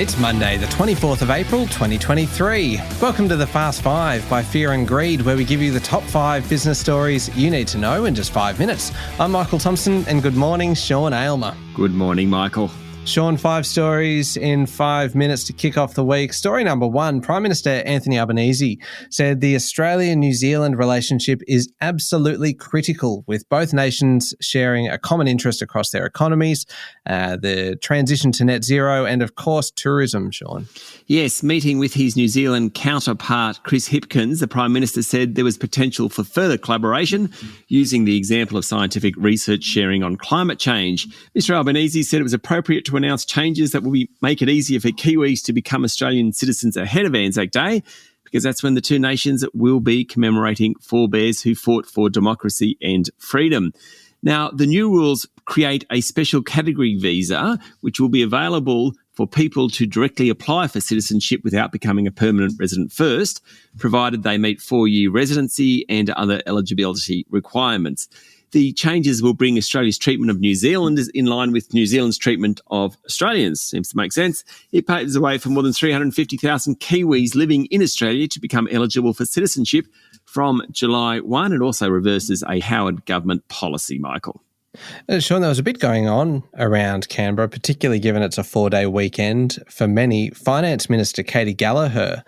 It's Monday, the 24th of April, 2023. Welcome to the Fast Five by Fear and Greed, where we give you the top 5 business stories you need to know in just 5 minutes. I'm Michael Thompson, and good morning, Sean Aylmer. Good morning, Michael. Sean, 5 stories in 5 minutes to kick off the week. Story number 1, Prime Minister Anthony Albanese said the Australia-New Zealand relationship is absolutely critical, with both nations sharing a common interest across their economies, the transition to net zero, and of course, tourism, Sean. Yes, meeting with his New Zealand counterpart, Chris Hipkins, the Prime Minister said there was potential for further collaboration using the example of scientific research sharing on climate change. Mr Albanese said it was appropriate to announce changes that will make it easier for Kiwis to become Australian citizens ahead of Anzac Day, because that's when the two nations will be commemorating forebears who fought for democracy and freedom. Now, the new rules create a special category visa, which will be available for people to directly apply for citizenship without becoming a permanent resident first, provided they meet 4-year residency and other eligibility requirements. The changes will bring Australia's treatment of New Zealanders in line with New Zealand's treatment of Australians. Seems to make sense. It paves the way for more than 350,000 Kiwis living in Australia to become eligible for citizenship from July 1. It also reverses a Howard government policy, Michael. Sean, there was a bit going on around Canberra, particularly given it's a 4-day weekend for many. Finance Minister Katie Gallagher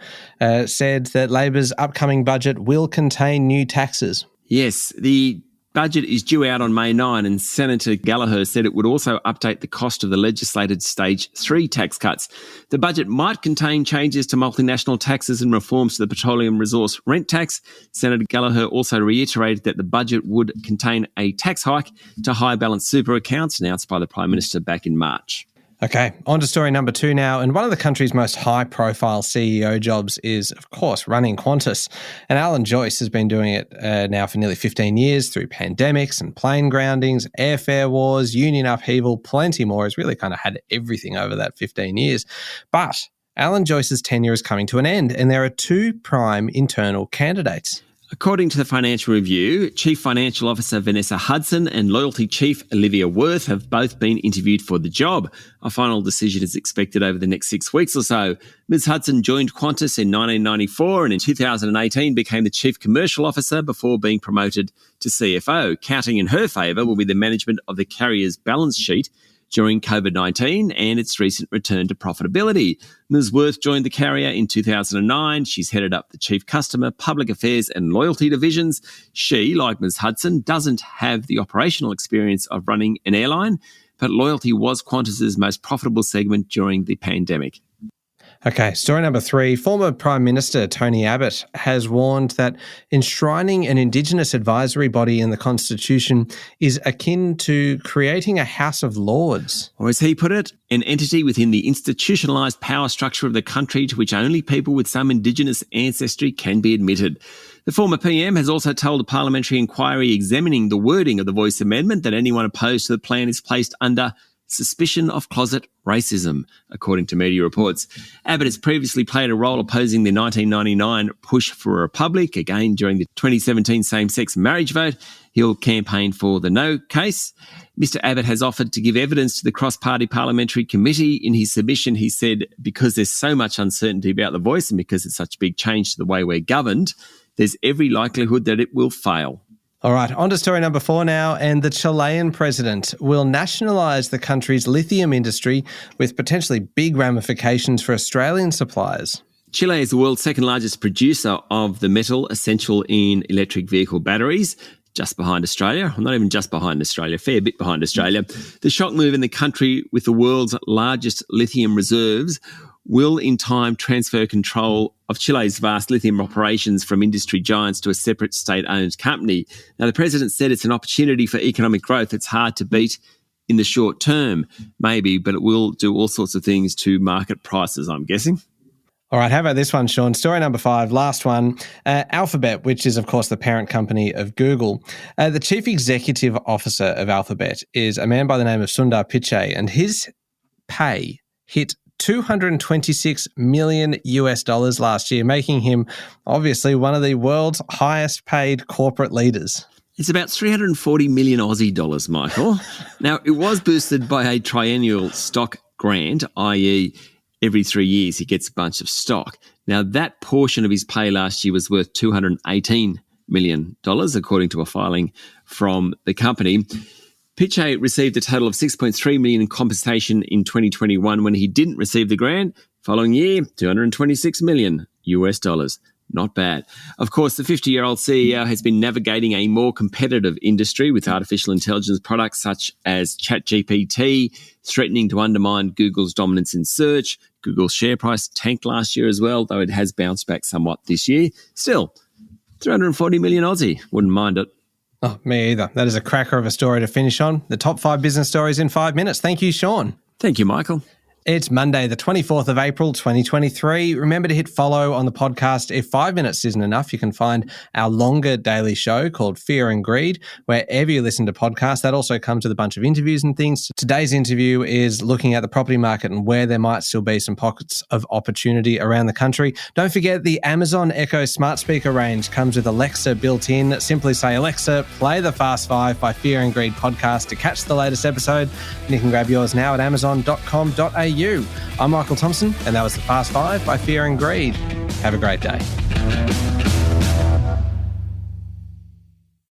said that Labor's upcoming budget will contain new taxes. Yes, the budget is due out on May 9, and Senator Gallagher said it would also update the cost of the legislated Stage 3 tax cuts. The budget might contain changes to multinational taxes and reforms to the petroleum resource rent tax. Senator Gallagher also reiterated that the budget would contain a tax hike to high balance super accounts announced by the Prime Minister back in March. Okay, on to story number 2 now. And one of the country's most high-profile CEO jobs is, of course, running Qantas. And Alan Joyce has been doing it now for nearly 15 years through pandemics and plane groundings, airfare wars, union upheaval, plenty more. He's really kind of had everything over that 15 years. But Alan Joyce's tenure is coming to an end, and there are 2 prime internal candidates. According to the Financial Review, Chief Financial Officer Vanessa Hudson and Loyalty Chief Olivia Worth have both been interviewed for the job. A final decision is expected over the next 6 weeks or so. Ms Hudson joined Qantas in 1994 and in 2018 became the Chief Commercial Officer before being promoted to CFO. Counting in her favour will be the management of the carrier's balance sheet during COVID-19 and its recent return to profitability. Ms Worth joined the carrier in 2009. She's headed up the Chief Customer, Public Affairs and Loyalty divisions. She, like Ms Hudson, doesn't have the operational experience of running an airline, but Loyalty was Qantas's most profitable segment during the pandemic. Okay, story number 3. Former Prime Minister Tony Abbott has warned that enshrining an Indigenous advisory body in the Constitution is akin to creating a House of Lords. Or as he put it, an entity within the institutionalised power structure of the country to which only people with some Indigenous ancestry can be admitted. The former PM has also told a parliamentary inquiry examining the wording of the Voice Amendment that anyone opposed to the plan is placed under suspicion of closet racism, according to media reports. Abbott has previously played a role opposing the 1999 push for a republic, again during the 2017 same-sex marriage vote. He'll campaign for the no case. Mr Abbott has offered to give evidence to the cross-party parliamentary committee. In his submission, he said, because there's so much uncertainty about the voice and because it's such a big change to the way we're governed, there's every likelihood that it will fail. All right, on to story number 4 now, and the Chilean president will nationalise the country's lithium industry with potentially big ramifications for Australian suppliers. Chile is the world's second largest producer of the metal essential in electric vehicle batteries, just behind Australia. Well, not even just behind Australia, a fair bit behind Australia. The shock move in the country with the world's largest lithium reserves will in time transfer control of Chile's vast lithium operations from industry giants to a separate state-owned company. Now, the president said it's an opportunity for economic growth. It's hard to beat in the short term, maybe, but it will do all sorts of things to market prices, I'm guessing. All right, how about this one, Sean? Story number 5, last one. Alphabet, which is, of course, the parent company of Google. The chief executive officer of Alphabet is a man by the name of Sundar Pichai, and his pay hit $226 million last year, making him obviously one of the world's highest paid corporate leaders. It's about 340 million Aussie dollars, Michael. Now, it was boosted by a triennial stock grant, i.e. every 3 years he gets a bunch of stock. Now, that portion of his pay last year was worth $218 million, according to a filing from the company. Piche received a total of $6.3 million in compensation in 2021 when he didn't receive the grant. Following year, $226 million US dollars. Not bad. Of course, the 50-year-old CEO has been navigating a more competitive industry with artificial intelligence products such as ChatGPT threatening to undermine Google's dominance in search. Google's share price tanked last year as well, though it has bounced back somewhat this year. Still, 340 million Aussie. Wouldn't mind it. Oh, me either. That is a cracker of a story to finish on. The top 5 business stories in 5 minutes. Thank you, Sean. Thank you, Michael. It's Monday, the 24th of April, 2023. Remember to hit follow on the podcast. If 5 minutes isn't enough, you can find our longer daily show called Fear and Greed, wherever you listen to podcasts. That also comes with a bunch of interviews and things. Today's interview is looking at the property market and where there might still be some pockets of opportunity around the country. Don't forget the Amazon Echo smart speaker range comes with Alexa built in. Simply say, Alexa, play the Fast 5 by Fear and Greed podcast to catch the latest episode. And you can grab yours now at amazon.com.au. I'm Michael Thompson, and that was the Fast 5 by Fear and Greed. Have a great day.